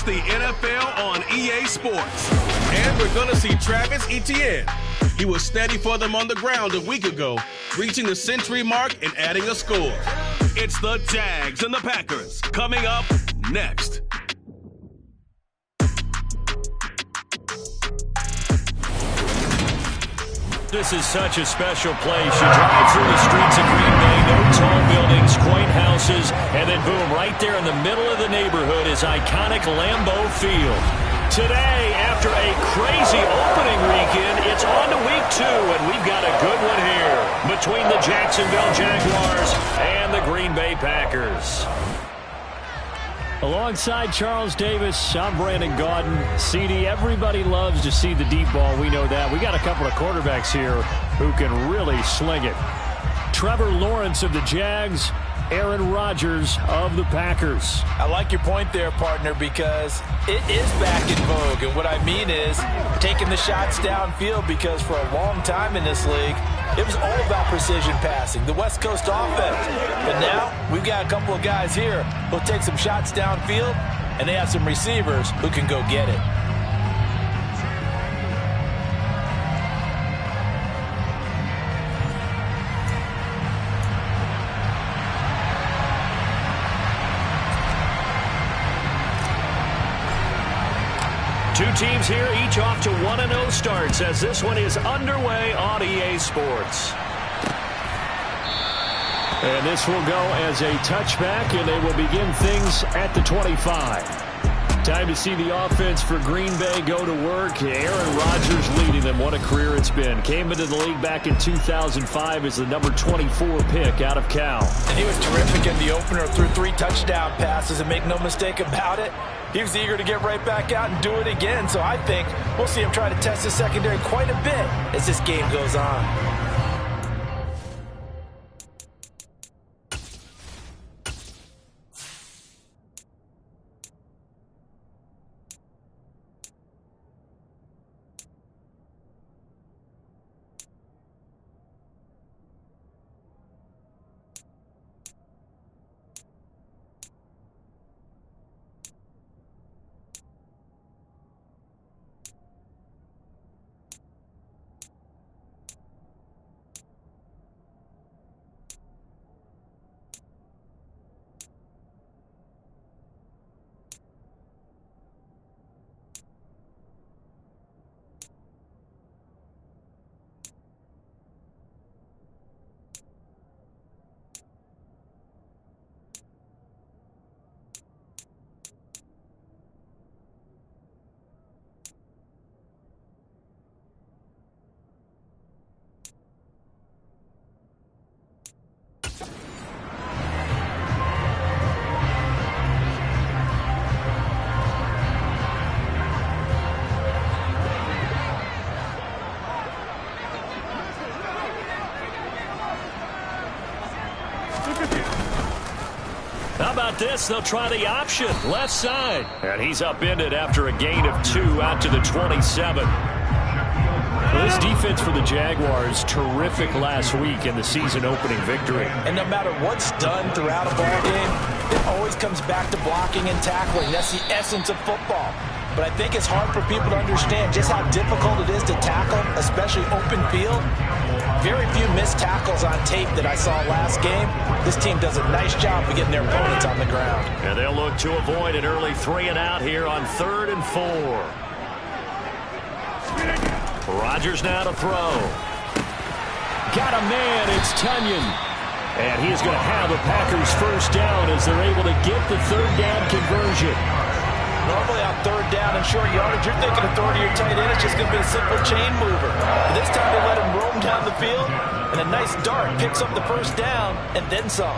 the NFL on EA Sports. And we're going to see Travis Etienne. He was steady for them on the ground a week ago, reaching the century mark and adding a score. It's the Jags and the Packers coming up next. This is such a special place. You drive through the streets of Green Bay, no tall buildings, quaint houses, and then boom, right there in the middle of the neighborhood is iconic Lambeau Field. Today, after a crazy opening weekend, it's on to week 2, and we've got a good one here between the Jacksonville Jaguars and the Green Bay Packers. Alongside Charles Davis, I'm Brandon Gaudin. CD, everybody loves to see the deep ball. We know that. We got a couple of quarterbacks here who can really sling it. Trevor Lawrence of the Jags, Aaron Rodgers of the Packers. I like your point there, partner, because it is back in vogue. And what I mean is taking the shots downfield, because for a long time in this league, it was all about precision passing, the West Coast offense. But now we've got a couple of guys here who'll take some shots downfield, and they have some receivers who can go get it. Two teams here, each off to 1-0 starts as this one is underway on EA Sports. And this will go as a touchback, and they will begin things at the 25. Time to see the offense for Green Bay go to work. Aaron Rodgers leading them. What a career it's been. Came into the league back in 2005 as the number 24 pick out of Cal. And he was terrific in the opener, threw 3 touchdown passes, and make no mistake about it, he was eager to get right back out and do it again. So I think we'll see him try to test the secondary quite a bit as this game goes on. How about this? They'll try the option, left side. And he's upended after a gain of 2 out to the 27. Well, this defense for the Jaguars, terrific last week in the season-opening victory. And no matter what's done throughout a ball game, it always comes back to blocking and tackling. That's the essence of football. But I think it's hard for people to understand just how difficult it is to tackle, especially open field. Very few missed tackles on tape that I saw last game. This team does a nice job of getting their opponents on the ground. And they'll look to avoid an early 3-and-out here on 3rd and 4. Rodgers now to throw. Got a man, it's Tunyon. And he is going to have a Packers first down as they're able to get the 3rd down conversion. Normally on 3rd down and short yardage, you're thinking authority your tight end. It's just going to be a simple chain mover. But this time they let him roam down the field, and a nice dart picks up the first down and then some.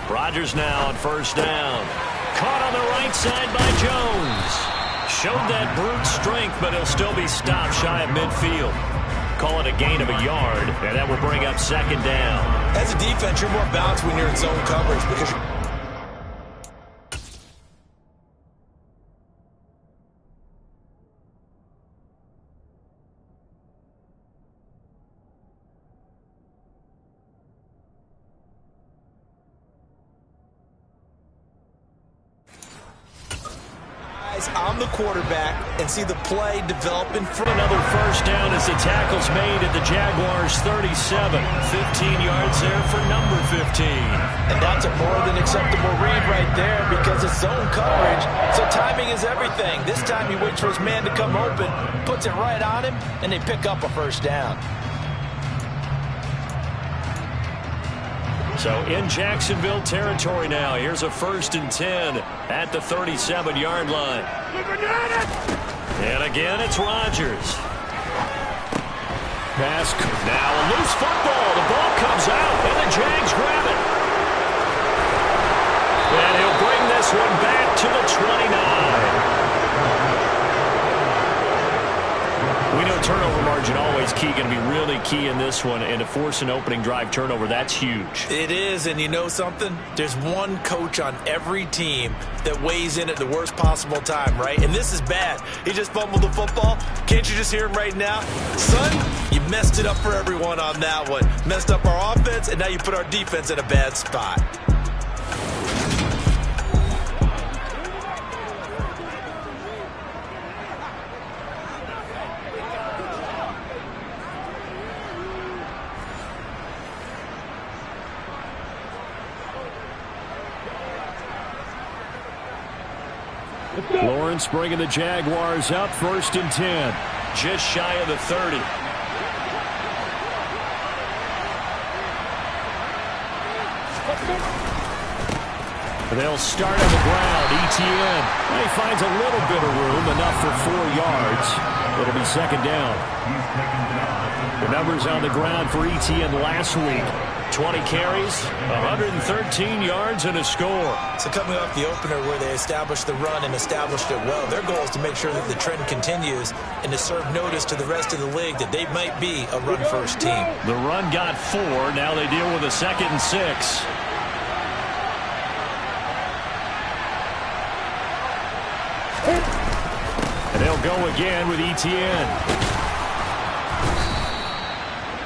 Rodgers now on 1st down. Caught on the right side by Jones. Showed that brute strength, but he'll still be stopped shy of midfield. Call it a gain of a yard, and that will bring up 2nd down. As a defense, you're more balanced when you're in zone coverage because eyes on the quarterback and see the play develop in front. Another first down as the tackle's made at the Jaguars 37. 15 yards there for number 15. And that's a more than acceptable read right there because it's zone coverage, so timing is everything. This time he waits for his man to come open, puts it right on him, and they pick up a first down. So in Jacksonville territory now. Here's a 1st and 10 at the 37-yard line. And again, it's Rodgers. Pass. Now a loose football. The ball comes out, and the Jags grab it. And he'll bring this one back to the 29. We know turnover margin always key, going to be really key in this one, and to force an opening drive turnover, that's huge. It is, and you know something? There's one coach on every team that weighs in at the worst possible time, right? And this is bad. He just fumbled the football. Can't you just hear him right now? Son, you messed it up for everyone on that one. Messed up our offense, and now you put our defense in a bad spot. Lawrence bringing the Jaguars up, 1st and 10. Just shy of the 30. They'll start on the ground. ETN. And he finds a little bit of room, enough for 4 yards. It'll be 2nd down. The numbers on the ground for ETN last week. 20 carries, 113 yards, and a score. So coming off the opener where they established the run and established it well, their goal is to make sure that the trend continues and to serve notice to the rest of the league that they might be a run-first team. The run got 4. Now they deal with a 2nd and 6. And they'll go again with ETN.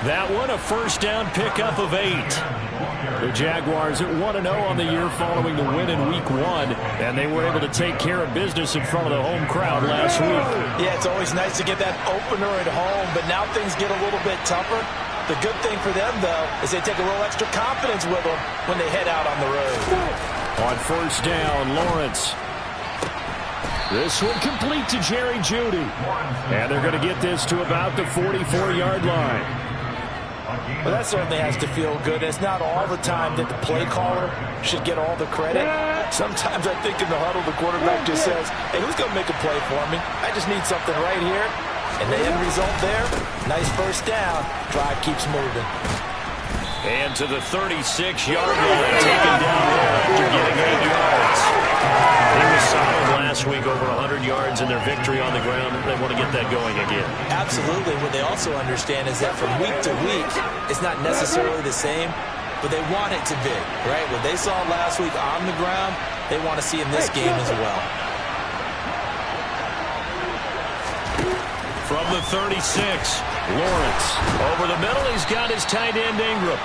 That one, a first down pickup of 8. The Jaguars at 1-0 on the year following the win in Week 1, and they were able to take care of business in front of the home crowd last week. Yeah, it's always nice to get that opener at home, but now things get a little bit tougher. The good thing for them, though, is they take a little extra confidence with them when they head out on the road. On first down, Lawrence. This one complete to Jerry Jeudy. And they're going to get this to about the 44-yard line. Well, that certainly has to feel good. It's not all the time that the play caller should get all the credit. Sometimes I think in the huddle, the quarterback just says, hey, who's going to make a play for me? I just need something right here. And the end result there, nice first down. Drive keeps moving. And to the 36-yard line, taken down there after getting 8 yards. He was solid last week, over 100 yards in their victory on the ground. They want to get that going again. Absolutely. What they also understand is that from week to week, it's not necessarily the same, but they want it to be, right? What they saw last week on the ground, they want to see in this game as well. From the 36, Lawrence. Over the middle, he's got his tight end, Ingram.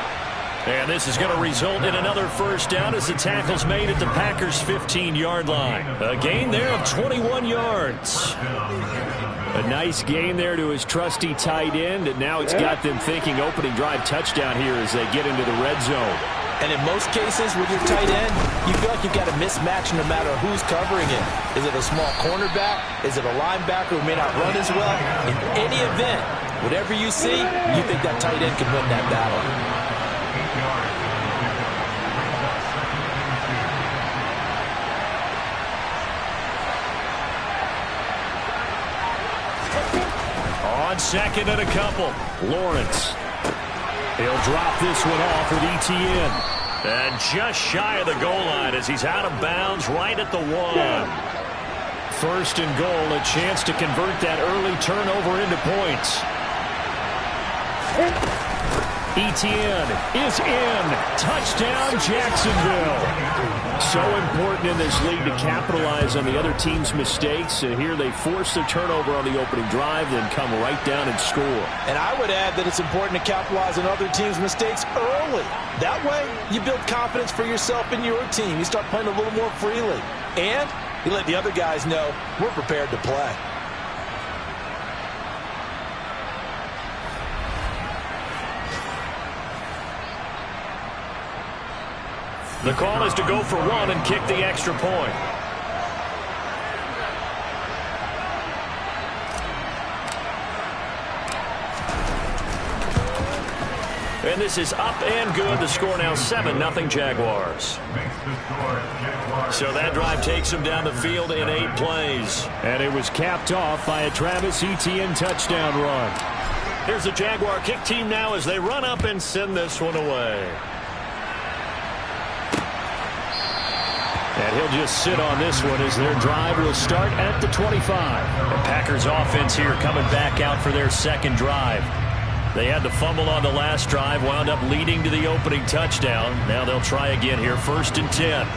And this is going to result in another first down as the tackle's made at the Packers' 15-yard line. A gain there of 21 yards. A nice gain there to his trusty tight end, and now it's got them thinking opening drive touchdown here as they get into the red zone. And in most cases with your tight end, you feel like you've got a mismatch no matter who's covering it. Is it a small cornerback? Is it a linebacker who may not run as well? In any event, whatever you see, you think that tight end can win that battle. On 2nd and a couple, Lawrence. He'll drop this one off with ETN. And just shy of the goal line as he's out of bounds right at the 1. 1st and goal, a chance to convert that early turnover into points. ETN is in. Touchdown, Jacksonville. So important in this league to capitalize on the other team's mistakes. Here they force the turnover on the opening drive, then come right down and score. And I would add that it's important to capitalize on other teams' mistakes early. That way, you build confidence for yourself and your team. You start playing a little more freely. And He let the other guys know we're prepared to play. The call is to go for one and kick the extra point. And this is up and good. The score now 7-0 Jaguars. So that drive takes them down the field in 8 plays. And it was capped off by a Travis Etienne touchdown run. Here's the Jaguar kick team now as they run up and send this one away. And he'll just sit on this one as their drive will start at the 25. The Packers offense here coming back out for their second drive. They had the fumble on the last drive, wound up leading to the opening touchdown. Now they'll try again here, 1st and 10.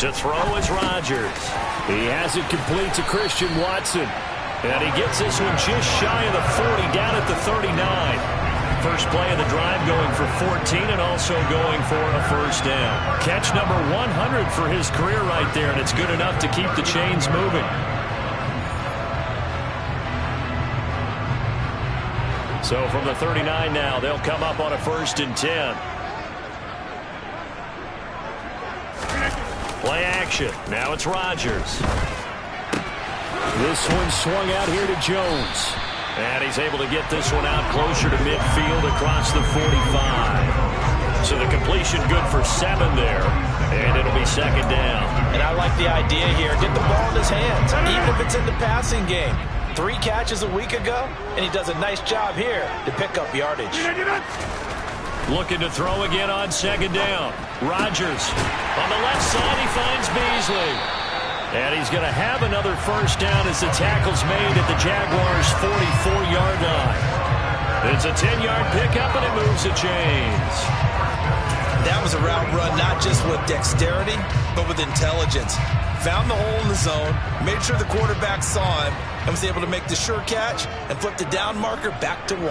To throw is Rodgers. He has it complete to Christian Watson. And he gets this one just shy of the 40, down at the 39. First play of the drive going for 14 and also going for a first down. Catch number 100 for his career right there, and it's good enough to keep the chains moving. So from the 39 now, they'll come up on a 1st and 10. Play action. Now it's Rodgers. This one swung out here to Jones. And he's able to get this one out closer to midfield across the 45. So the completion good for 7 there. And it'll be 2nd down. And I like the idea here. Get the ball in his hands, even if it's in the passing game. 3 catches a week ago, and he does a nice job here to pick up yardage. Looking to throw again on 2nd down. Rodgers on the left side, he finds Beasley. And he's going to have another first down as the tackle's made at the Jaguars' 44-yard line. It's a 10-yard pickup, and it moves the chains. That was a route run not just with dexterity, but with intelligence. Found the hole in the zone, made sure the quarterback saw him, and was able to make the sure catch and flip the down marker back to 1.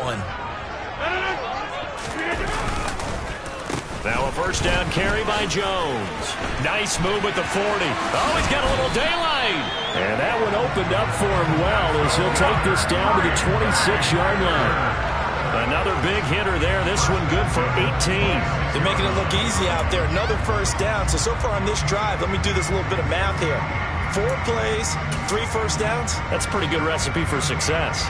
Now a first down carry by Jones. Nice move at the 40. Oh, he's got a little daylight. And that one opened up for him well as he'll take this down to the 26-yard line. Another big hitter there. This one good for 18. They're making it look easy out there. Another first down. So far on this drive, let me do this little bit of math here. 4 plays, 3 first downs. That's a pretty good recipe for success.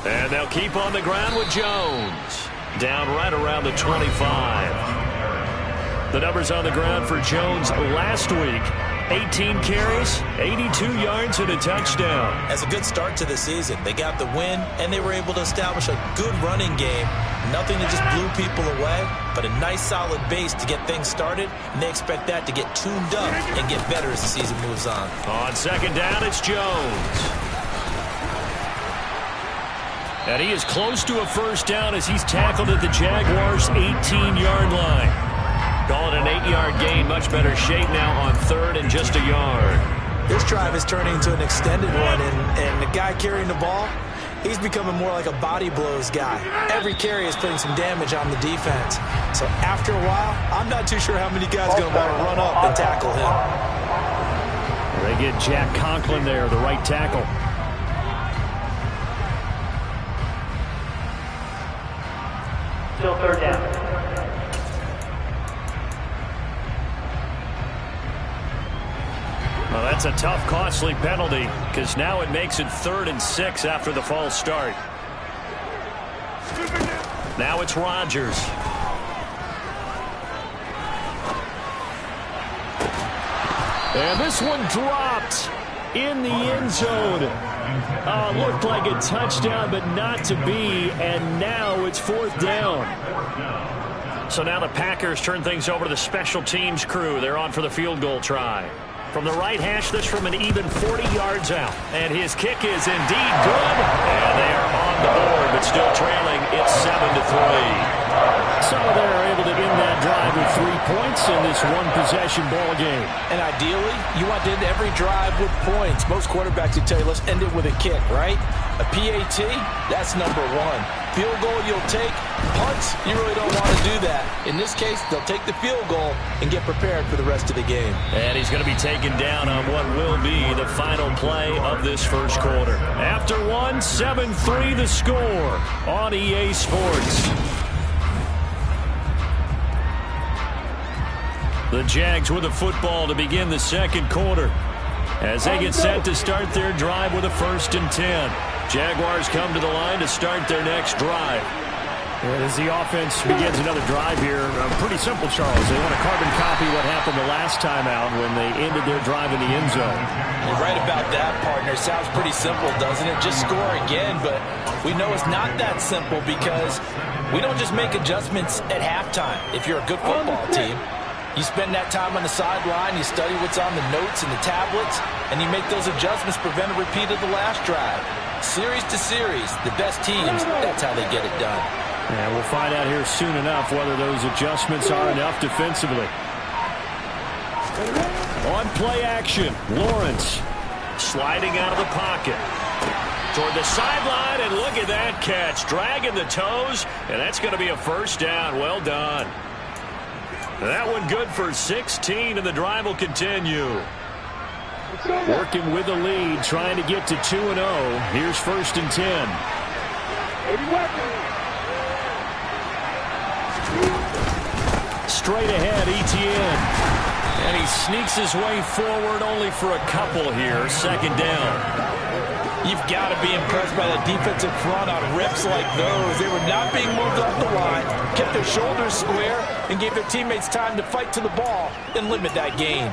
And they'll keep on the ground with Jones. Down right around the 25. The numbers on the ground for Jones last week. 18 carries, 82 yards, and a touchdown. That's a good start to the season. They got the win, and they were able to establish a good running game. Nothing that just blew people away, but a nice solid base to get things started, and they expect that to get tuned up and get better as the season moves on. On 2nd down, it's Jones. And he is close to a first down as he's tackled at the Jaguars' 18-yard line. Call it an 8-yard gain. Much better shape now on 3rd and just a yard. This drive is turning into an extended one, and the guy carrying the ball, he's becoming more like a body blows guy. Every carry is putting some damage on the defense. So after a while, I'm not too sure how many guys are going to want to run up and tackle him. They get Jack Conklin there, the right tackle. Still 3rd down. Well, that's a tough, costly penalty because now it makes it 3rd and 6 after the false start. Now it's Rodgers. And this one dropped in the end zone. Looked like a touchdown, but not to be. And now it's 4th down. So now the Packers turn things over to the special teams crew. They're on for the field goal try. From the right hash, this from an even 40 yards out. And his kick is indeed good. And they are on the board, but still trailing. It's 7-3. So they're able to end that drive with 3 points in this one-possession ball game. And ideally, you want to end every drive with points. Most quarterbacks would tell you, let's end it with a kick, right? A PAT, that's number one. Field goal you'll take. Punts, you really don't want to do that. In this case, they'll take the field goal and get prepared for the rest of the game. And he's going to be taken down on what will be the final play of this first quarter. After one, 7-3 the score on EA Sports. The Jags with the football to begin the second quarter as they get set to start their drive with a 1st and 10. Jaguars come to the line to start their next drive. And as the offense begins another drive here, pretty simple, Charles. They want to carbon copy what happened the last time out when they ended their drive in the end zone. You're right about that, partner. Sounds pretty simple, doesn't it? Just score again, but we know it's not that simple because we don't just make adjustments at halftime if you're a good football team. You spend that time on the sideline, you study what's on the notes and the tablets, and you make those adjustments, prevent a repeat of the last drive. Series to series, the best teams, that's how they get it done. And we'll find out here soon enough whether those adjustments are enough defensively. On play action, Lawrence sliding out of the pocket toward the sideline, and look at that catch, dragging the toes, and that's going to be a 1st down. Well done. That one good for 16, and the drive will continue. Working with the lead, trying to get to 2-0. Here's 1st and 10. Straight ahead, Etienne. And he sneaks his way forward only for a couple here. 2nd down. You've got to be impressed by the defensive front on rips like those. They were not being moved off the line, kept their shoulders square, and gave their teammates time to fight to the ball and limit that gain.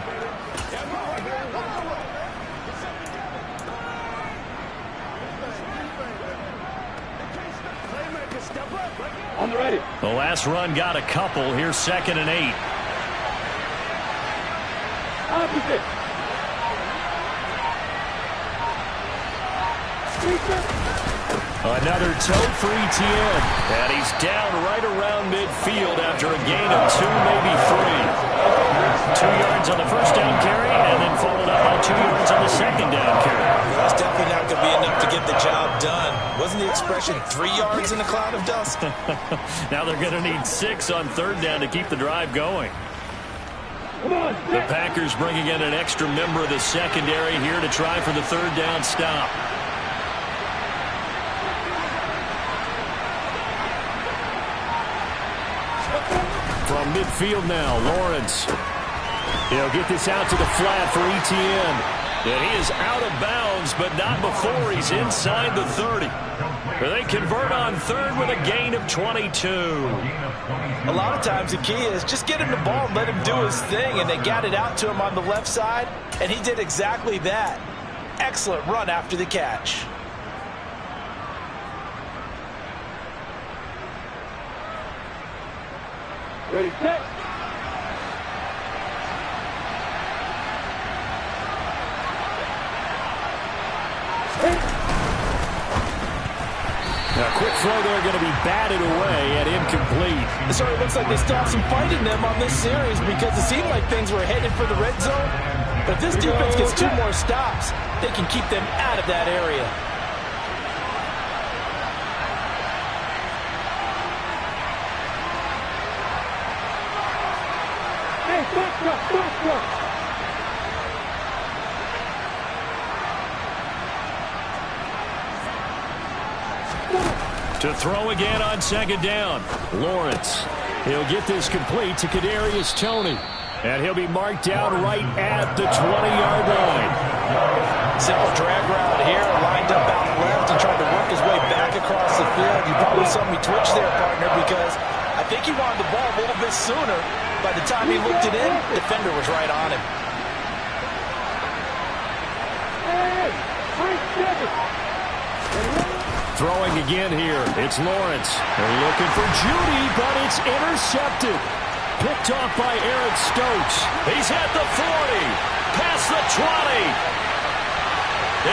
On the ready. The last run got a couple. Here's 2nd and 8. Opposite. Another toe for Etienne. And he's down right around midfield after a gain of 2, maybe 3. 2 yards on the 1st down carry, and then followed up on 2 yards on the 2nd down carry. That's definitely not going to be enough to get the job done. Wasn't the expression 3 yards in a cloud of dust? Now they're going to need 6 on 3rd down to keep the drive going. The Packers bringing in an extra member of the secondary here to try for the 3rd down stop. From midfield now, Lawrence. He'll get this out to the flat for Etienne. And he is out of bounds, but not before he's inside the 30. They convert on 3rd with a gain of 22. A lot of times the key is just get him the ball and let him do his thing, and they got it out to him on the left side, and he did exactly that. Excellent run after the catch. Ready, set. A quick throw there going to be batted away and incomplete. So it looks like they still have some fight in them on this series because it seemed like things were headed for the red zone. But if this defense gets 2 more stops, they can keep them out of that area. Hey, stop. To throw again on 2nd down. Lawrence. He'll get this complete to Kadarius Toney. And he'll be marked down right at the 20-yard line. Simple drag route here, lined up out left and tried to work his way back across the field. You probably saw me twitch there, partner, because I think he wanted the ball a little bit sooner. By the time he looked it in, the defender was right on him. Hey, 3 seconds. Throwing again here. It's Lawrence. They're looking for Judy, but it's intercepted. Picked off by Eric Stokes. He's at the 40, past the 20,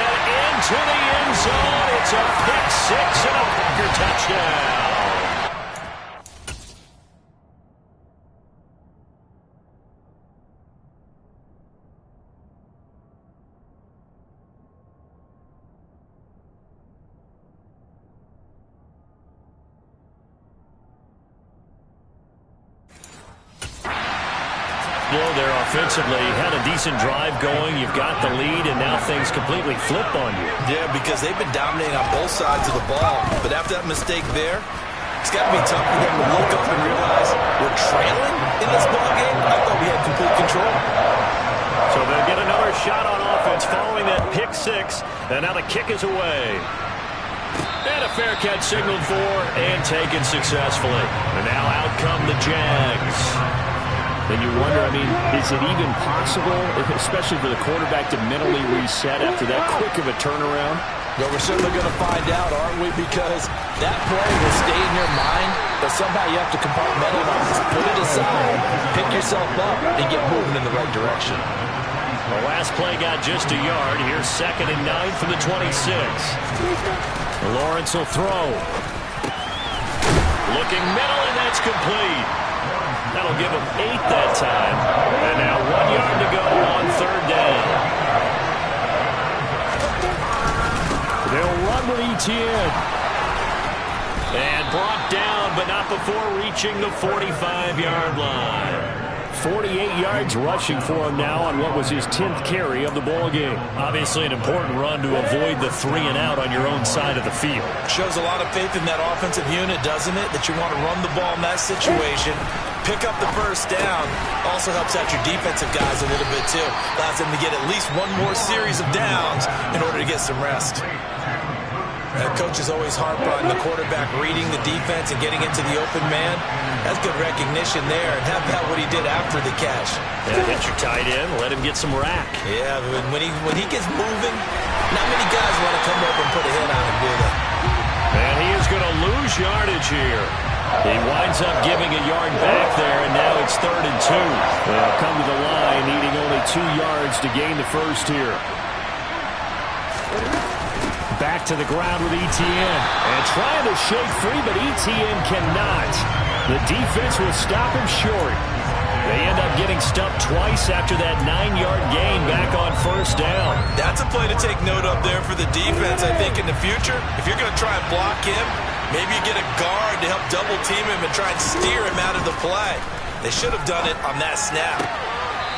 and into the end zone. It's a pick six and a Packer touchdown. There offensively, had a decent drive going. You've got the lead, and now things completely flip on you. Yeah, because they've been dominating on both sides of the ball. But after that mistake there, it's got to be tough for them to look up and realize we're trailing in this ball game. I thought we had complete control. So they'll get another shot on offense following that pick six, and now the kick is away. And a fair catch signaled for and taken successfully. And now out come the Jags. And you wonder, I mean, is it even possible, especially for the quarterback, to mentally reset after that quick of a turnaround? Well, we're certainly going to find out, aren't we? Because that play will stay in your mind, but somehow you have to compartmentalize, put it aside, pick yourself up, and get moving in the right direction. The last play got just a yard. Here's 2nd and 9 from the 26. Lawrence will throw. Looking middle, and that's complete. That'll give him 8 that time. And now 1 yard to go on 3rd down. They'll run with Etienne. And brought down, but not before reaching the 45-yard line. 48 yards rushing for him now on what was his 10th carry of the ball game. Obviously an important run to avoid the 3 and out on your own side of the field. Shows a lot of faith in that offensive unit, doesn't it? That you want to run the ball in that situation. Pick up the first down. Also helps out your defensive guys a little bit too. Allows them to get at least one more series of downs in order to get some rest. Coaches always harp on the quarterback reading the defense and getting into the open man. That's good recognition there. And how about what he did after the catch? Yeah, hit your tight end, let him get some rack. Yeah, when he gets moving, not many guys want to come over and put a hit on him, do they? And he is going to lose yardage here. He winds up giving a yard back there, and now it's 3rd and 2. They'll come to the line, needing only 2 yards to gain the first here. Back to the ground with Etienne. And trying to shake free, but Etienne cannot. The defense will stop him short. They end up getting stuffed twice after that 9-yard gain back on 1st down. That's a play to take note of there for the defense, I think, in the future. If you're going to try and block him, maybe you get a guard to help double-team him and try and steer him out of the play. They should have done it on that snap.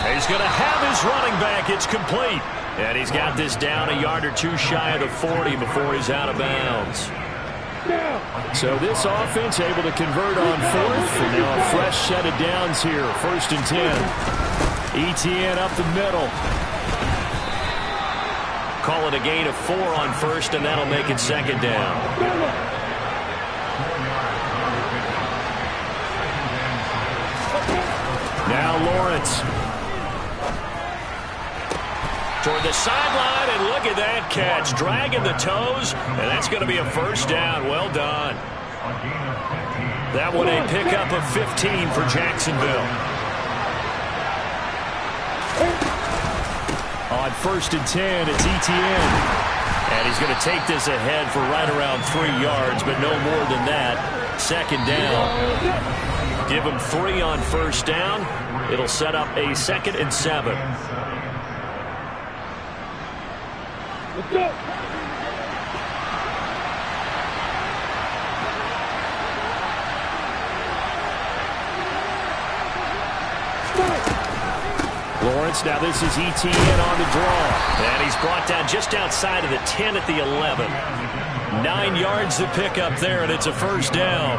He's going to have his running back. It's complete. And he's got this down a yard or 2 shy of the 40 before he's out of bounds. So this offense able to convert on 4th. And now a fresh set of downs here. 1st and 10. Etienne up the middle. Call it a gain of 4 on 1st, and that'll make it 2nd down. Now Lawrence. Toward the sideline, and look at that catch. Dragging the toes, and that's going to be a 1st down. Well done. That one a pickup of 15 for Jacksonville. On 1st and 10, it's Etienne. And he's going to take this ahead for right around 3 yards, but no more than that. 2nd down. Give him 3 on 1st down. It'll set up a 2nd and 7. Let's go. Lawrence, now this is Etienne on the draw. And he's brought down just outside of the 10 at the 11. 9 yards to pick up there, and it's a 1st down.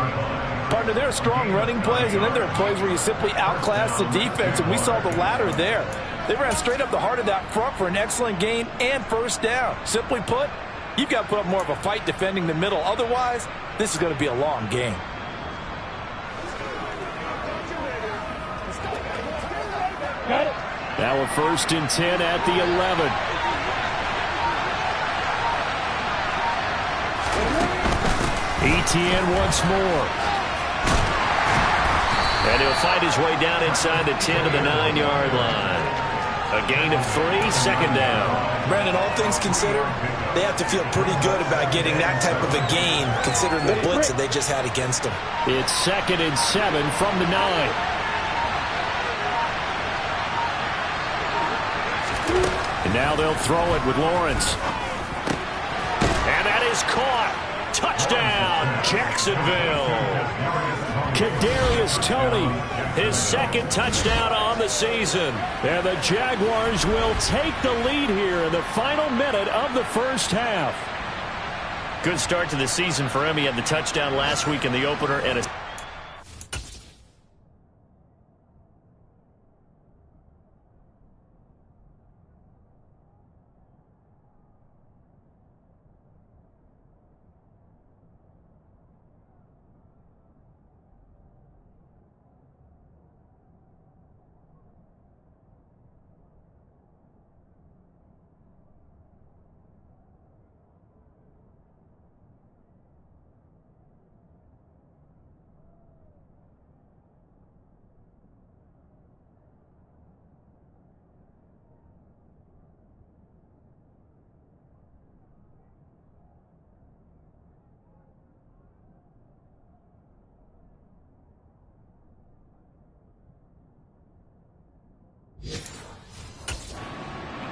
Partner, there are strong running plays, and then there are plays where you simply outclass the defense, and we saw the latter there. They ran straight up the heart of that front for an excellent gain and 1st down. Simply put, you've got to put up more of a fight defending the middle. Otherwise, this is going to be a long game. Got it. Now a 1st and 10 at the 11. Etienne once more. And he'll fight his way down inside the 10 to the 9-yard line. A gain of 3, second down. Brandon, all things considered, they have to feel pretty good about getting that type of a gain, considering the blitz that they just had against them. It's 2nd and 7 from the 9. And now they'll throw it with Lawrence. And that is caught. Touchdown, Jacksonville. Kadarius Toney, his 2nd touchdown on the season. And the Jaguars will take the lead here in the final minute of the first half. Good start to the season for him. He had the touchdown last week in the opener and a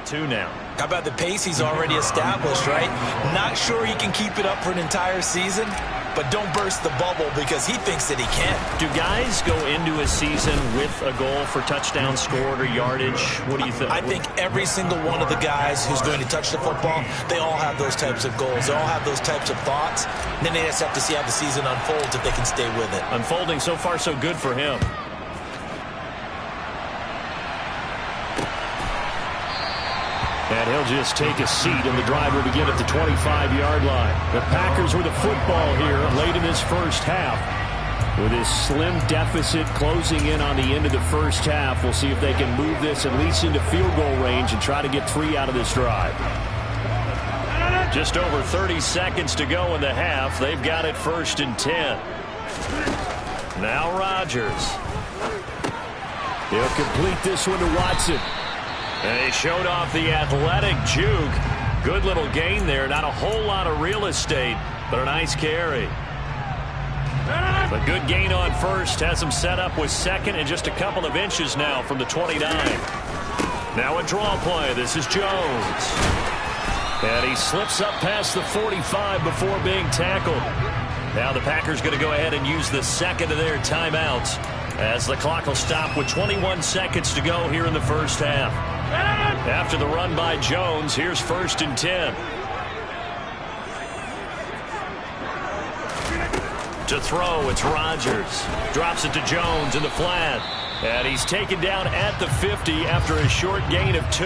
two now. How about the pace he's already established, right? Not sure he can keep it up for an entire season, but don't burst the bubble because he thinks that he can. Do guys go into a season with a goal for touchdown scored or yardage? What do you think? I think every single one of the guys who's going to touch the football, they all have those types of goals. They all have those types of thoughts. And then they just have to see how the season unfolds if they can stay with it. Unfolding so far so good for him. And he'll just take a seat, and the drive will begin at the 25-yard line. The Packers with a football here late in this first half. With his slim deficit closing in on the end of the first half, we'll see if they can move this at least into field goal range and try to get 3 out of this drive. Just over 30 seconds to go in the half. They've got it 1st and 10. Now Rodgers. He'll complete this one to Watson. And he showed off the athletic juke. Good little gain there. Not a whole lot of real estate, but a nice carry. A good gain on first. Has him set up with 2nd and just a couple of inches now from the 29. Now a draw play. This is Jones. And he slips up past the 45 before being tackled. Now the Packers going to go ahead and use the 2nd of their timeouts as the clock will stop with 21 seconds to go here in the first half. After the run by Jones, here's 1st and 10. To throw, it's Rodgers. Drops it to Jones in the flat. And he's taken down at the 50 after a short gain of 2.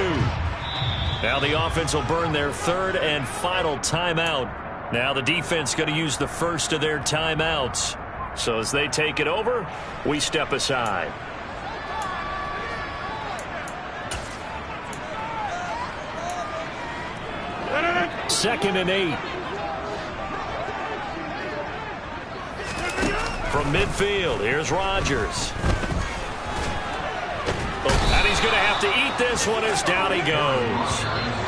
Now the offense will burn their 3rd and final timeout. Now the defense going to use the 1st of their timeouts. So as they take it over, we step aside. Second and 8. From midfield, here's Rodgers. And he's going to have to eat this one as down he goes.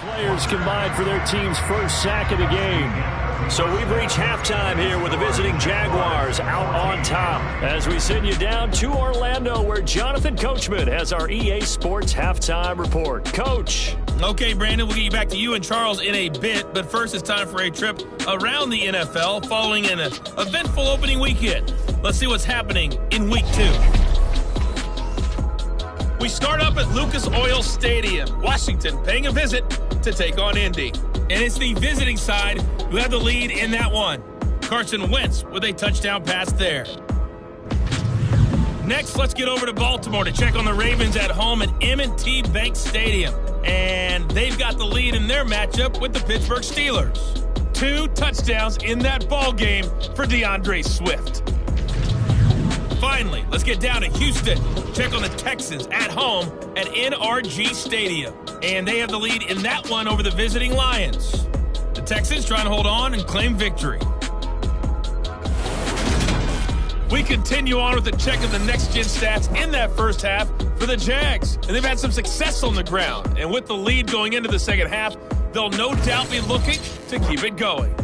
Players combined for their team's first sack of the game. So we've reached halftime here with the visiting Jaguars out on top as we send you down to Orlando where Jonathan Coachman has our EA Sports halftime report. Coach. Okay, Brandon, we'll get you back to you and Charles in a bit, but first it's time for a trip around the NFL following an eventful opening weekend. Let's see what's happening in Week 2. We start up at Lucas Oil Stadium, Washington, paying a visit to take on Indy. And it's the visiting side who have the lead in that one. Carson Wentz with a touchdown pass there. Next, let's get over to Baltimore to check on the Ravens at home at M&T Bank Stadium. And they've got the lead in their matchup with the Pittsburgh Steelers. 2 touchdowns in that ball game for DeAndre Swift. Finally, let's get down to Houston. Check on the Texans at home at NRG Stadium. And they have the lead in that one over the visiting Lions. The Texans trying to hold on and claim victory. We continue on with a check of the next-gen stats in that first half for the Jags. And they've had some success on the ground. And with the lead going into the second half, they'll no doubt be looking to keep it going.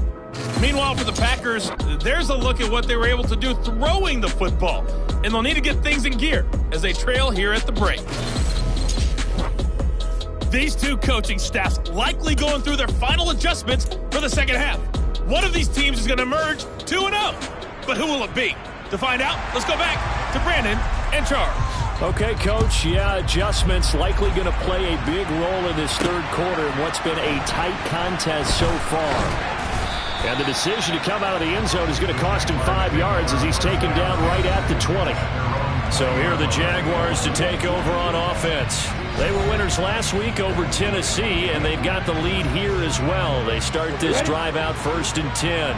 Meanwhile, for the Packers, there's a look at what they were able to do throwing the football. And they'll need to get things in gear as they trail here at the break. These two coaching staffs likely going through their final adjustments for the second half. One of these teams is going to emerge 2-0. But who will it be? To find out, let's go back to Brandon and Charles. Okay, Coach. Yeah, adjustments likely going to play a big role in this third quarter in what's been a tight contest so far. And the decision to come out of the end zone is going to cost him 5 yards as he's taken down right at the 20. So here are the Jaguars to take over on offense. They were winners last week over Tennessee, and they've got the lead here as well. They start this drive out 1st and 10.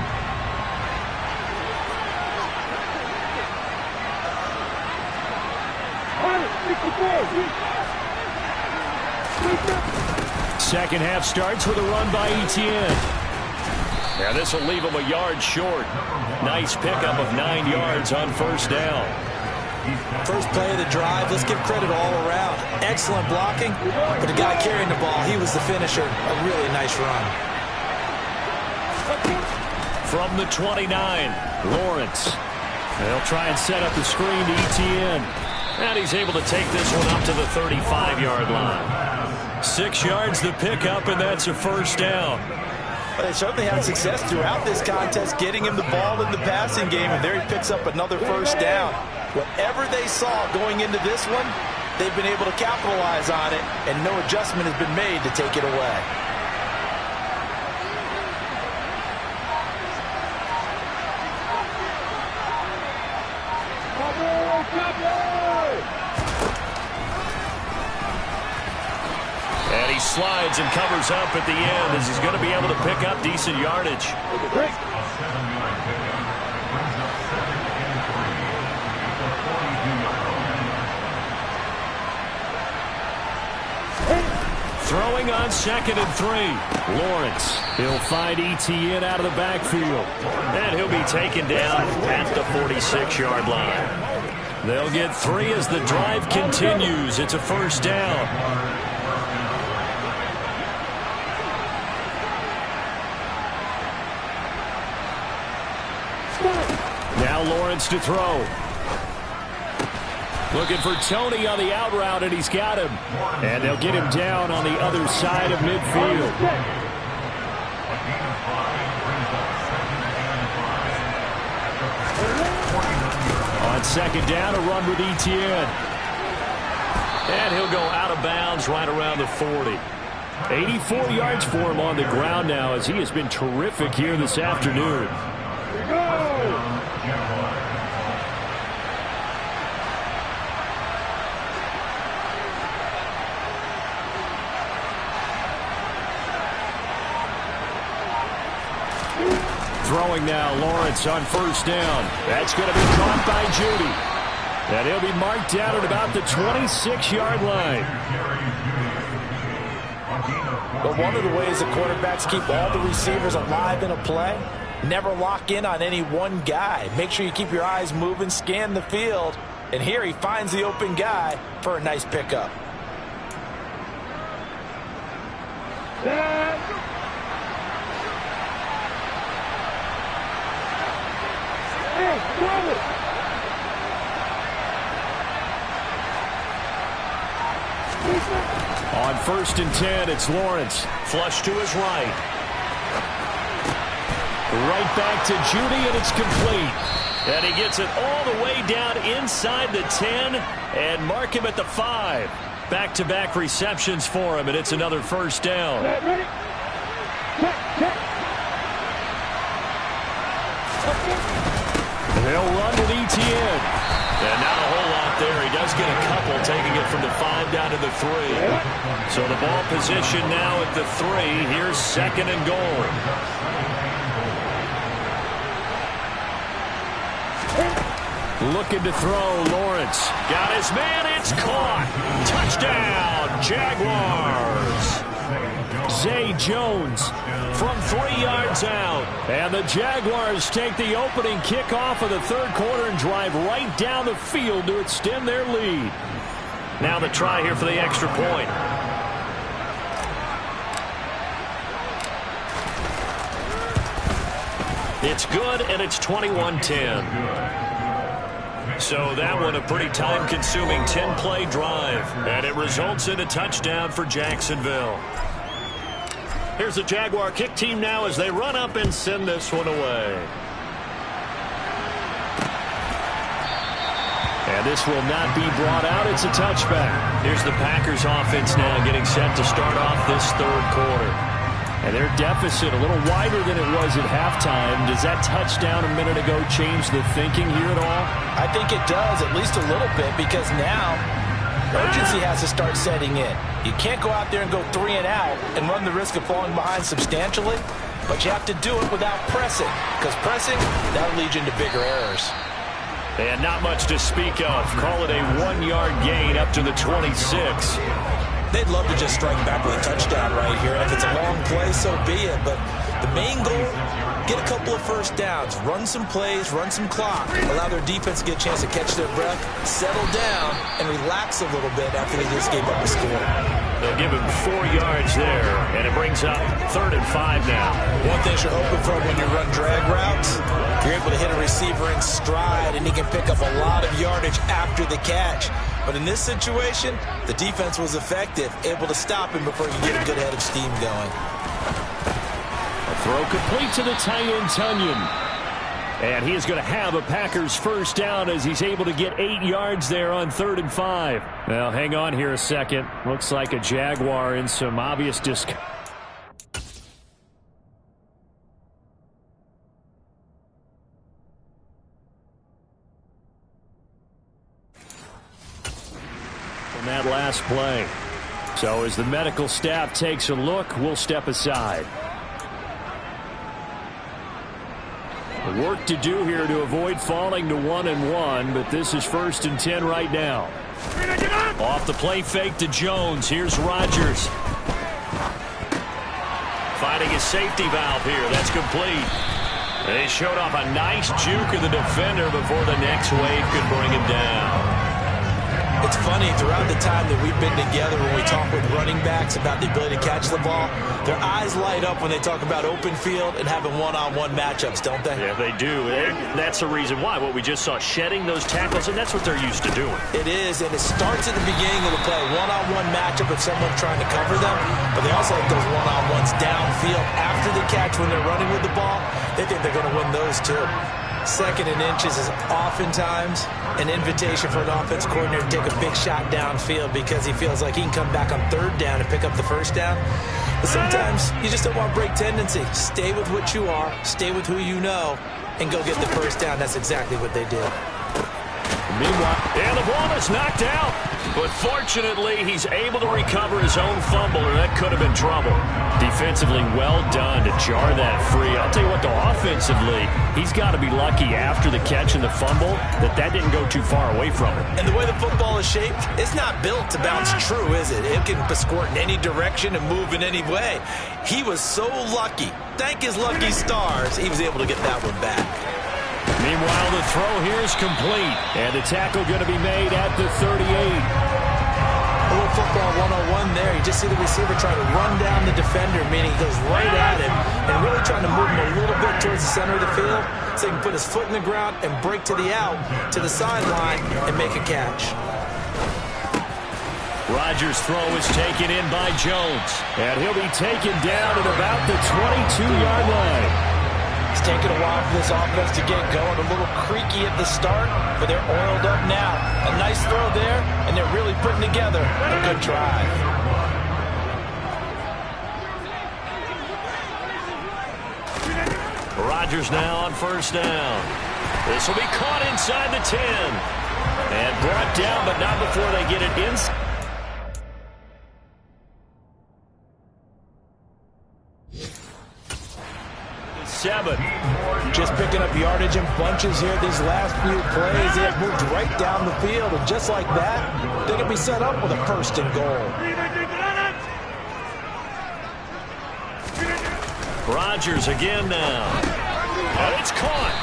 Second half starts with a run by Etienne. And this will leave him a yard short. Nice pickup of 9 yards on first down. First play of the drive, let's give credit all around. Excellent blocking, but the guy carrying the ball, he was the finisher. A really nice run. From the 29, Lawrence. They'll try and set up the screen to Etienne. And he's able to take this one up to the 35-yard line. 6 yards the pickup, and that's a first down. But they certainly had success throughout this contest, getting him the ball in the passing game, and there he picks up another first down. Whatever they saw going into this one, they've been able to capitalize on it, and no adjustment has been made to take it away. And he slides and covers up at the end as he's going to be able to pick up decent yardage. Throwing on 2nd and 3. Lawrence. He'll find Etienne out of the backfield. And he'll be taken down at the 46-yard line. They'll get 3 as the drive continues. It's a first down. Now Lawrence to throw. Looking for Tony on the out route, and he's got him. And they'll get him down on the other side of midfield. On 2nd down, a run with Etienne. And he'll go out of bounds right around the 40. 84 yards for him on the ground now as he has been terrific here this afternoon. Throwing now, Lawrence on first down. That's going to be caught by Judy. And he'll be marked down at about the 26-yard line. But one of the ways the quarterbacks keep all the receivers alive in a play, never lock in on any one guy. Make sure you keep your eyes moving, scan the field. And here he finds the open guy for a nice pickup. On 1st and 10, it's Lawrence. Flush to his right. Right back to Judy, and it's complete. And he gets it all the way down inside the 10 and mark him at the 5. Back-to-back receptions for him, and it's another first down. They'll run with ETN. And not a whole lot there. He does get a couple, taking it from the 5 down to the 3. So the ball position now at the 3. Here's 2nd and goal. Looking to throw, Lawrence. Got his man, it's caught. Touchdown, Jaguars. Zay Jones from 3 yards out. And the Jaguars take the opening kickoff of the 3rd quarter and drive right down the field to extend their lead. Now the try here for the extra point. It's good, and it's 21-10. So that one a pretty time-consuming 10-play drive. And it results in a touchdown for Jacksonville. Here's the Jaguar kick team now as they run up and send this one away. And this will not be brought out. It's a touchback. Here's the Packers offense now getting set to start off this 3rd quarter. And their deficit a little wider than it was at halftime. Does that touchdown a minute ago change the thinking here at all? I think it does, at least a little bit, because now urgency has to start setting in. You can't go out there and go 3 and out and run the risk of falling behind substantially, but you have to do it without pressing, because pressing, that'll lead you into bigger errors. And not much to speak of. Call it a 1-yard gain up to the 26. They'd love to just strike back with a touchdown right here. And if it's a long play, so be it. But the main goal, get a couple of first downs, run some plays, run some clock, allow their defense to get a chance to catch their breath, settle down, and relax a little bit after they just gave up a score. They'll give him 4 yards there, and it brings up 3rd and 5 now. One thing you're hoping for when you run drag routes, you're able to hit a receiver in stride, and he can pick up a lot of yardage after the catch. But in this situation, the defense was effective, able to stop him before you get a good head of steam going. A throw complete to the tight end, Tunyon. And he is going to have a Packers first down as he's able to get 8 yards there on 3rd and 5. Well, hang on here a second. Looks like a Jaguar in some obvious discomfort. That last play. So as the medical staff takes a look, we'll step aside. Work to do here to avoid falling to 1-1, but this is 1st and 10 right now. Off the play fake to Jones. Here's Rodgers. Finding his safety valve here. That's complete. They showed off a nice juke of the defender before the next wave could bring him down. It's funny, throughout the time that we've been together when we talk with running backs about the ability to catch the ball, their eyes light up when they talk about open field and having one-on-one matchups, don't they? Yeah, they do. That's the reason why. What we just saw, shedding those tackles, and that's what they're used to doing. It is, and it starts at the beginning of the play. One-on-one matchup if someone's trying to cover them, but they also like those one-on-ones downfield after the catch when they're running with the ball. They think they're going to win those too. 2nd and inches is oftentimes an invitation for an offense coordinator to take a big shot downfield because he feels like he can come back on 3rd down and pick up the first down. But sometimes you just don't want break tendency. Stay with what you are, stay with who you know, and go get the first down. That's exactly what they did. Meanwhile, and the ball is knocked out. But fortunately, he's able to recover his own fumble, or that could have been trouble. Defensively, well done to jar that free. I'll tell you what, though, offensively, he's got to be lucky after the catch and the fumble that didn't go too far away from him. And the way the football is shaped, it's not built to bounce true, is it? It can squirt in any direction and move in any way. He was so lucky. Thank his lucky stars, he was able to get that one back. Meanwhile, the throw here is complete, and the tackle going to be made at the 38. A little football 101 there. You just see the receiver try to run down the defender, meaning he goes right at him and really trying to move him a little bit towards the center of the field so he can put his foot in the ground and break to the out, to the sideline, and make a catch. Rodgers' throw is taken in by Jones, and he'll be taken down at about the 22-yard line. It's taken a while for this offense to get going. A little creaky at the start, but they're oiled up now. A nice throw there, and they're really putting together a good drive. Rodgers now on first down. This will be caught inside the 10. And brought down, but not before they get it inside. 7. Just picking up yardage in bunches here these last few plays. They have moved right down the field, and just like that, they can be set up with a first and goal. Rodgers again now. And it's caught.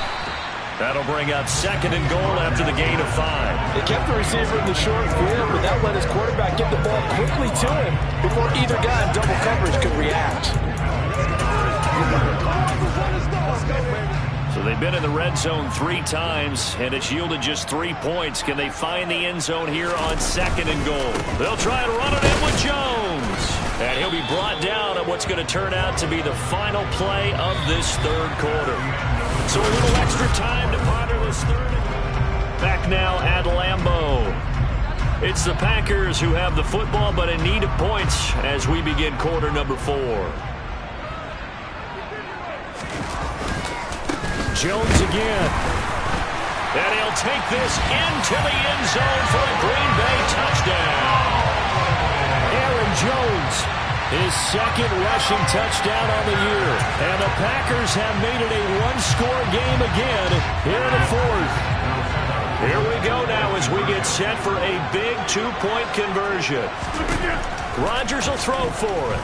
That'll bring up second and goal after the gain of 5. They kept the receiver in the short field, but that let his quarterback get the ball quickly to him before either guy in double coverage could react. So they've been in the red zone 3 times, and it's yielded just 3 points. Can they find the end zone here on second and goal? They'll try and run it in with Jones. And he'll be brought down at what's going to turn out to be the final play of this third quarter. So a little extra time to ponder this third. Back now at Lambeau. It's the Packers who have the football, but in need of points as we begin quarter number 4. Jones again. And he'll take this into the end zone for a Green Bay touchdown. Aaron Jones, his second rushing touchdown on the year. And the Packers have made it a one-score game again here in the 4th. Here we go now as we get set for a big 2-point conversion. Rodgers will throw for it.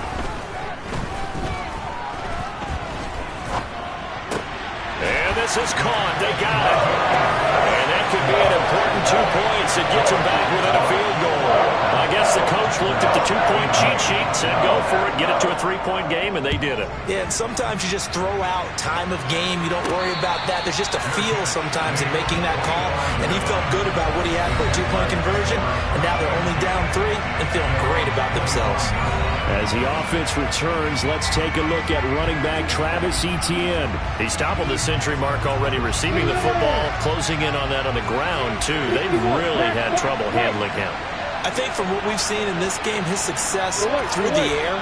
This is caught. They got it. And that could be an important 2 points. It gets them back within a field goal. I guess the coach looked at the 2-point cheat sheet, said go for it, get it to a 3-point game, and they did it. Yeah, and sometimes you just throw out time of game. You don't worry about that. There's just a feel sometimes in making that call, and he felt good about what he had for a 2-point conversion, and now they're only down 3 and feeling great about themselves. As the offense returns, let's take a look at running back Travis Etienne. He's toppled the century mark already, receiving the football, closing in on that on the ground, too. They've really had trouble handling him. I think from what we've seen in this game, his success through the air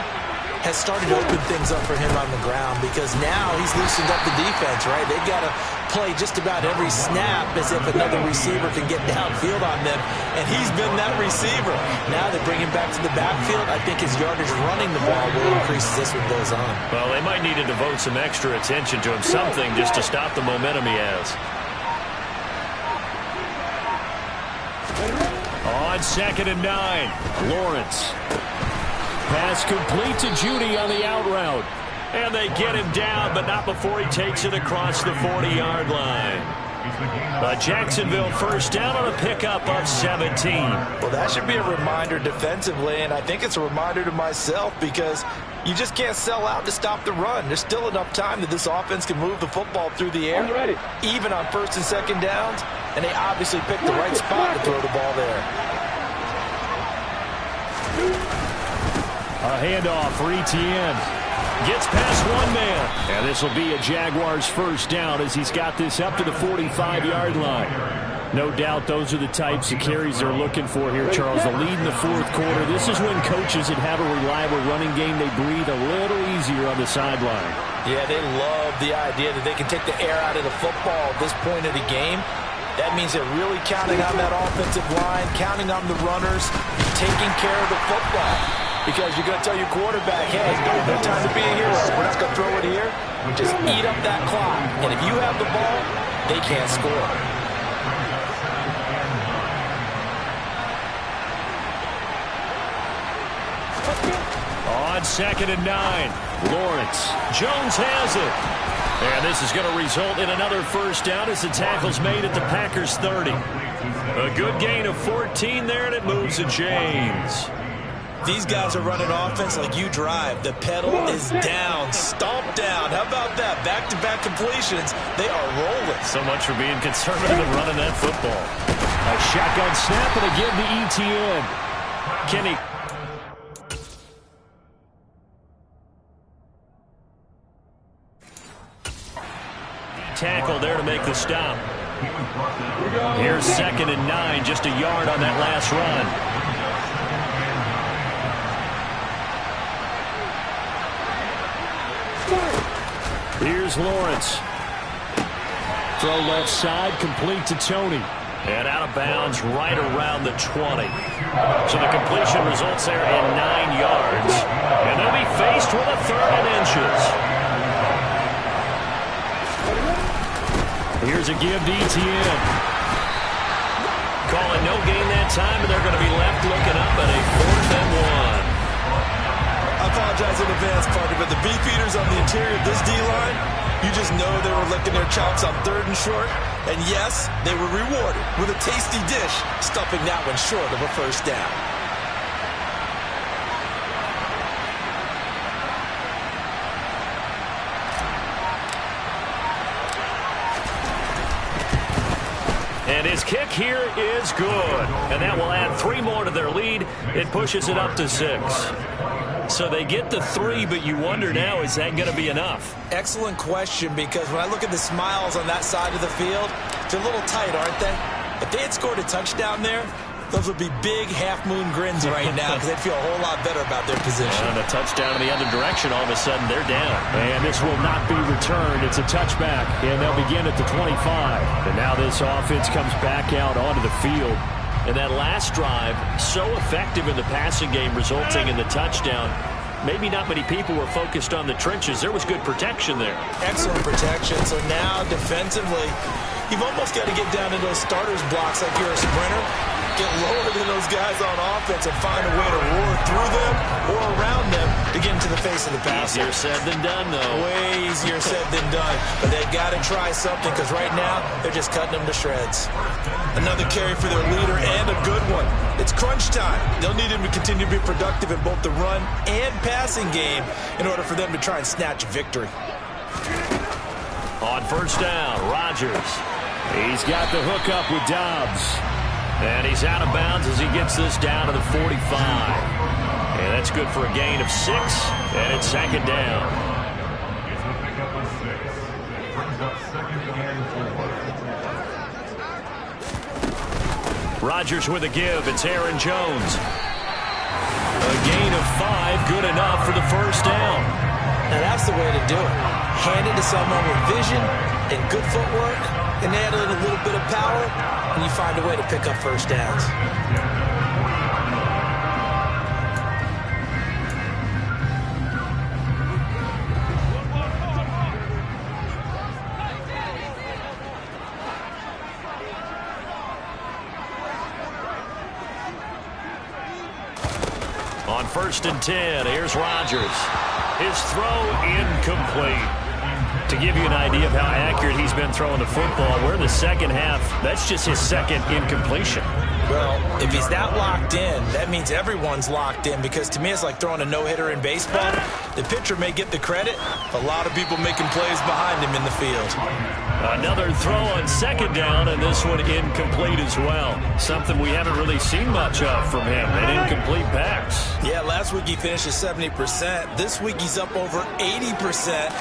has started to open things up for him on the ground because now he's loosened up the defense, right? They've got to play just about every snap as if another receiver can get downfield on them, and he's been that receiver. Now they bring him back to the backfield. I think his yardage running the ball will increase as this one goes on. Well, they might need to devote some extra attention to him, something just to stop the momentum he has. On second and 9, Lawrence. Pass complete to Judy on the out route. And they get him down, but not before he takes it across the 40-yard line. A Jacksonville first down on a pickup of 17. Well, that should be a reminder defensively, and I think it's a reminder to myself because you just can't sell out to stop the run. There's still enough time that this offense can move the football through the air, even on first and second downs, and they obviously picked the right spot to throw the ball there. A handoff for Etienne. Gets past one man. And this will be a Jaguars first down as he's got this up to the 45-yard line. No doubt those are the types of carries they're looking for here, Charles. The lead in the 4th quarter. This is when coaches that have a reliable running game, they breathe a little easier on the sideline. Yeah, they love the idea that they can take the air out of the football at this point of the game. That means they're really counting on that offensive line, counting on the runners, taking care of the football. Because you're going to tell your quarterback, hey, no time to be a hero. We're not going to throw it here. Just eat up that clock. And if you have the ball, they can't score. On second and 9, Lawrence. Jones has it. And this is going to result in another first down as the tackle's made at the Packers' 30. A good gain of 14 there, and it moves to James. These guys are running offense like you drive. The pedal is down, stomped down. How about that? Back-to-back completions. They are rolling. So much for being conservative and running that football. A shotgun snap and again to ETN. Kenny. Tackle there to make the stop. Here's 2nd and 9, just a yard on that last run. Here's Lawrence. Throw left side, complete to Tony. And out of bounds right around the 20. So the completion results there in 9 yards. And they'll be faced with a 3rd and inches. Here's a give to ETN. Calling no gain that time, and they're going to be left looking up at a 4th and 1. I apologize in advance, partner, but the beefeaters on the interior of this D-line, you just know they were licking their chops on 3rd and short. And yes, they were rewarded with a tasty dish, stuffing that one short of a 1st down. And his kick here is good. And that will add 3 more to their lead. It pushes it up to 6. So they get the 3, but you wonder now, is that going to be enough? Excellent question, because when I look at the smiles on that side of the field, they're a little tight, aren't they? If they had scored a touchdown there, those would be big half-moon grins right now because they'd feel a whole lot better about their position. And a touchdown in the other direction, all of a sudden they're down. And this will not be returned. It's a touchback, and they'll begin at the 25. And now this offense comes back out onto the field. And that last drive, so effective in the passing game, resulting in the touchdown. Maybe not many people were focused on the trenches. There was good protection there. Excellent protection. So now defensively, you've almost got to get down to those starters blocks like you're a sprinter. Get lower than those guys on offense and find a way to roar through them or around them to get into the face of the passer. Easier said than done, though. Way easier said than done. But they've got to try something because right now they're just cutting them to shreds. Another carry for their leader and a good one. It's crunch time. They'll need him to continue to be productive in both the run and passing game in order for them to try and snatch a victory. On 1st down, Rodgers. He's got the hook up with Dobbs. And he's out of bounds as he gets this down to the 45. And that's good for a gain of 6. And it's 2nd down. Rodgers with a give. It's Aaron Jones. A gain of 5, good enough for the 1st down. Now that's the way to do it. Hand it to someone with vision and good footwork, and add in a little bit of power, and you find a way to pick up 1st downs. On 1st and 10, here's Rodgers. His throw incomplete. To give you an idea of how accurate he's been throwing the football, we're in the 2nd half. That's just his 2nd incompletion. Well, if he's that locked in, that means everyone's locked in, because to me it's like throwing a no-hitter in baseball. The pitcher may get the credit, a lot of people making plays behind him in the field. Another throw on 2nd down, and this one incomplete as well. Something we haven't really seen much of from him, an incomplete pass. Yeah, last week he finished at 70%. This week he's up over 80%.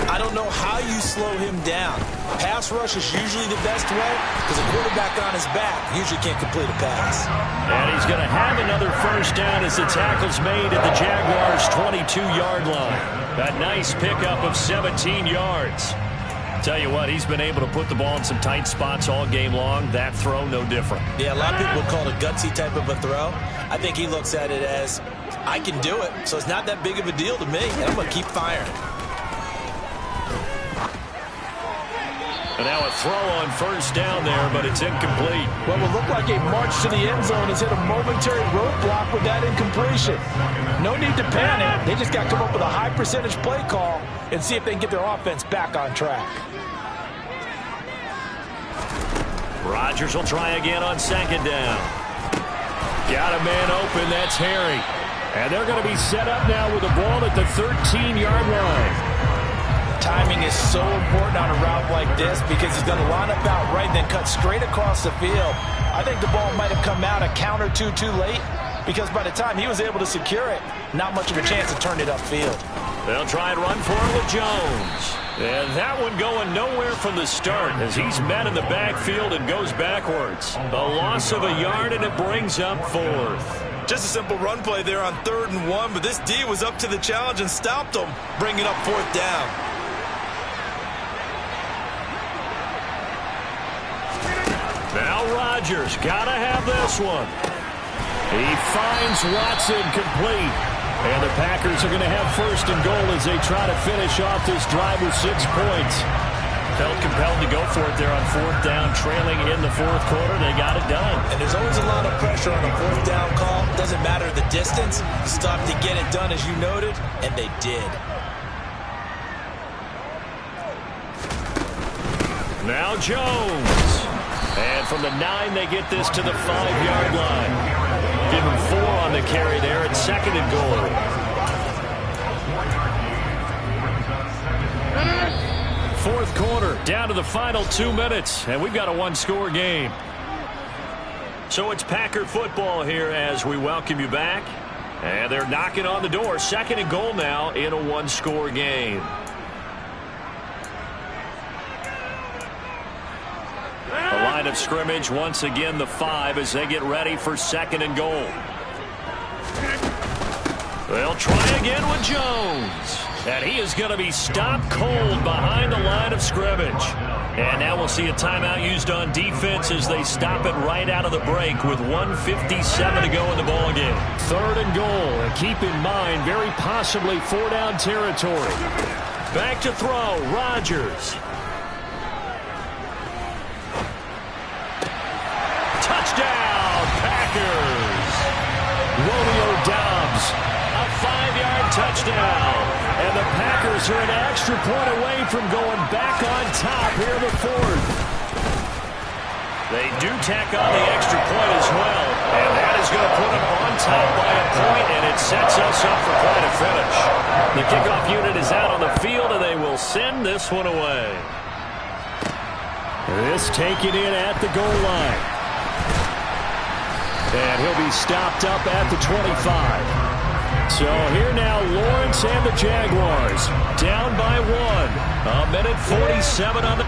I don't know how you slow him down. Pass rush is usually the best way, because a quarterback on his back usually can't complete a pass. And he's going to have another 1st down as the tackle's made at the Jaguars' 22-yard line. A nice pickup of 17 yards. Tell you what, he's been able to put the ball in some tight spots all game long. That throw, no different. Yeah, a lot of people call it a gutsy type of a throw. I think he looks at it as, I can do it, so it's not that big of a deal to me, and I'm going to keep firing. And now a throw on 1st down there, but it's incomplete. Well, it will look like a march to the end zone has hit a momentary roadblock with that incompletion. No need to panic. They just got to come up with a high percentage play call and see if they can get their offense back on track. Rodgers will try again on 2nd down. Got a man open. That's Harry. And they're going to be set up now with the ball at the 13-yard line. Timing is so important on a route like this because he's going to line up out right and then cut straight across the field. I think the ball might have come out a count or two too late because by the time he was able to secure it, not much of a chance to turn it upfield. They'll try and run for it with Jones. And that one going nowhere from the start as he's met in the backfield and goes backwards. A loss of a yard, and it brings up fourth. Just a simple run play there on 3rd and 1, but this D was up to the challenge and stopped him, bringing up 4th down. Now Rodgers got to have this one. He finds Watson complete. And the Packers are going to have 1st and goal as they try to finish off this drive with 6 points. Felt compelled to go for it there on 4th down, trailing in the 4th quarter. They got it done. And there's always a lot of pressure on a 4th down call. Doesn't matter the distance. Stop to get it done, as you noted, and they did. Now Jones. And from the 9, they get this to the 5-yard line. Give him 4 on the carry there at 2nd and goal. Fourth quarter, down to the final 2 minutes, and we've got a 1-score game. So it's Packer football here as we welcome you back. And they're knocking on the door. 2nd and goal now in a 1-score game. The line of scrimmage, once again, the 5 as they get ready for 2nd and goal. They'll try again with Jones. And he is going to be stopped cold behind the line of scrimmage. And now we'll see a timeout used on defense as they stop it right out of the break with 1:57 to go in the ballgame. 3rd and goal. And keep in mind, very possibly 4-down territory. Back to throw, Rodgers. Touchdown, Packers. Romeo Doubs, a 5-yard touchdown. And the Packers are an extra point away from going back on top here in the 4th. They do tack on the extra point as well. And that is going to put them on top by a point, and it sets us up for quite a finish. The kickoff unit is out on the field, and they will send this one away. This taken in at the goal line. And he'll be stopped up at the 25. So here now, Lawrence and the Jaguars down by 1. 1:47 on the...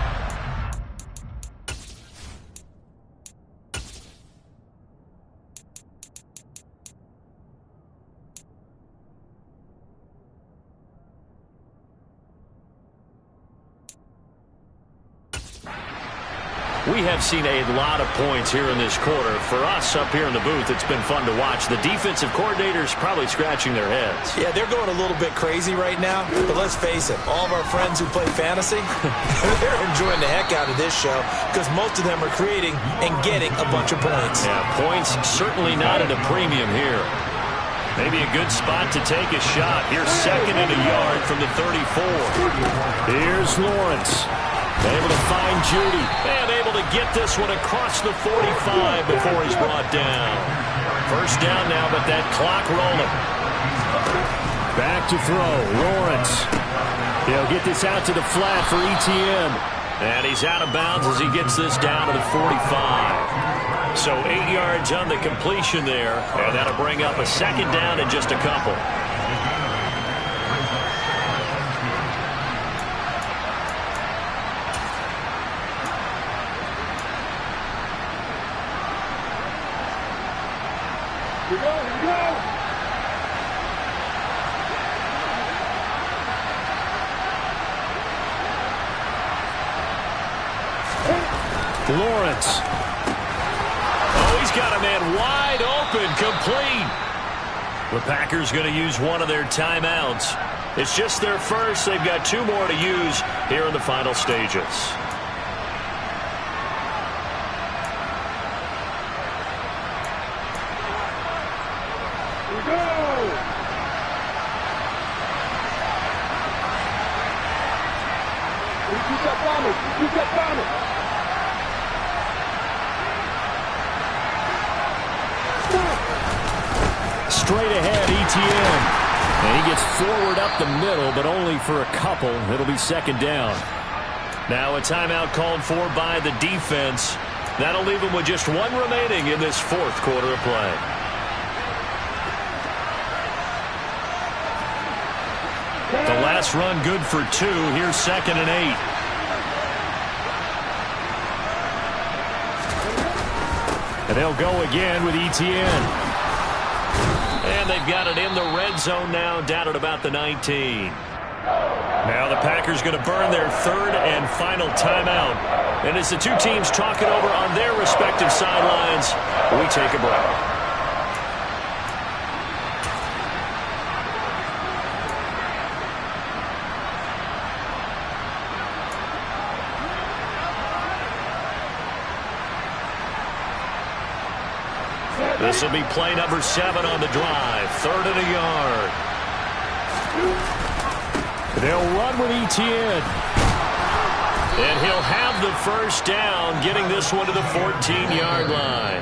We have seen a lot of points here in this quarter. For us up here in the booth, it's been fun to watch. The defensive coordinators probably scratching their heads. Yeah, they're going a little bit crazy right now. But let's face it, all of our friends who play fantasy, they're enjoying the heck out of this show because most of them are creating and getting a bunch of points. Yeah, points certainly not at a premium here. Maybe a good spot to take a shot. Here's 2nd and a yard from the 34. Here's Lawrence. Able to find Judy. And able to get this one across the 45 before he's brought down. 1st down now, but that clock rolling. Back to throw. Lawrence. He'll get this out to the flat for ETN. And he's out of bounds as he gets this down to the 45. So 8 yards on the completion there. And that'll bring up a 2nd down in just a couple. Lawrence. Oh, he's got a man wide open, complete. The Packers going to use one of their timeouts. It's just their first. They've got 2 more to use here in the final stages. Straight ahead, Etienne. And he gets forward up the middle, but only for a couple. It'll be second down. Now a timeout called for by the defense. That'll leave them with just one remaining in this fourth quarter of play. The last run good for 2. Here's 2nd and 8. And they'll go again with Etienne. And they've got it in the red zone now, down at about the 19. Now the Packers going to burn their 3rd and final timeout. And as the two teams talk it over on their respective sidelines, we take a break. This will be play number 7 on the drive. 3rd and a yard. They'll run with Etienne. And he'll have the first down, getting this one to the 14-yard line.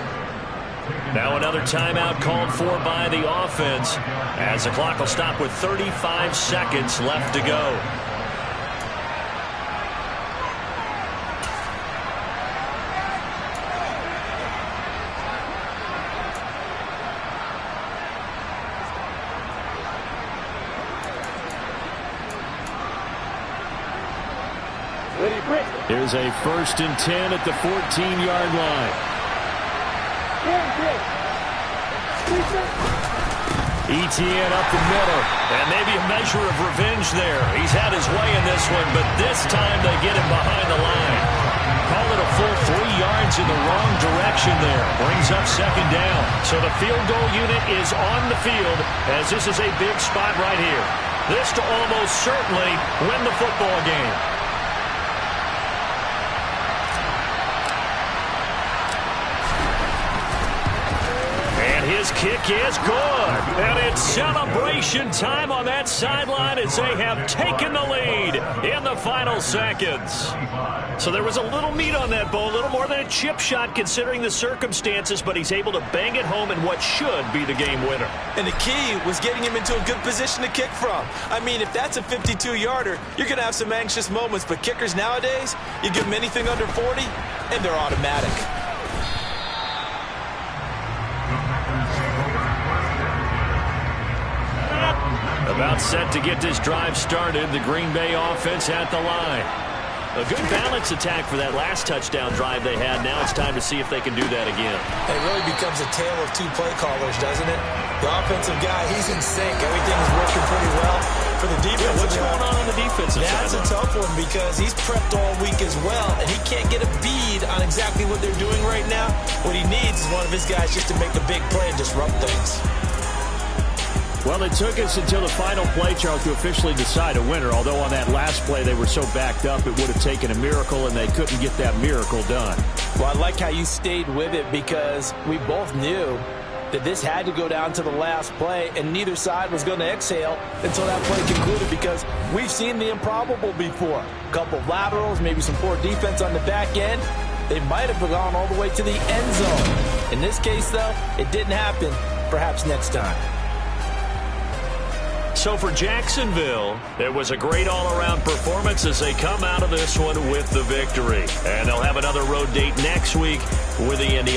Now another timeout called for by the offense, as the clock will stop with 35 seconds left to go. Here's a 1st and 10 at the 14-yard line. Etienne up the middle, and maybe a measure of revenge there. He's had his way in this one, but this time they get him behind the line. Call it a full 3 yards in the wrong direction there. Brings up 2nd down. So the field goal unit is on the field, as this is a big spot right here. This to almost certainly win the football game. His kick is good. And it's celebration time on that sideline as they have taken the lead in the final seconds. So there was a little meat on that ball, a little more than a chip shot considering the circumstances, but he's able to bang it home in what should be the game winner. And the key was getting him into a good position to kick from. I mean, if that's a 52-yarder, you're going to have some anxious moments, but kickers nowadays, you give them anything under 40, and they're automatic. About set to get this drive started, the Green Bay offense at the line. A good balance attack for that last touchdown drive they had. Now it's time to see if they can do that again. It really becomes a tale of 2 play callers, doesn't it? The offensive guy, he's in sync. Everything's working pretty well. For the defense, what's going on the defensive side? That's a tough one because he's prepped all week as well, and he can't get a bead on exactly what they're doing right now. What he needs is one of his guys just to make a big play and disrupt things. Well, it took us until the final play, Charles, to officially decide a winner. Although on that last play they were so backed up, it would have taken a miracle, and they couldn't get that miracle done. Well, I like how you stayed with it because we both knew that this had to go down to the last play, and neither side was going to exhale until that play concluded because we've seen the improbable before. A couple of laterals, maybe some poor defense on the back end. They might have gone all the way to the end zone. In this case, though, it didn't happen. Perhaps next time. So for Jacksonville, it was a great all-around performance as they come out of this one with the victory. And they'll have another road date next week with the Indianapolis.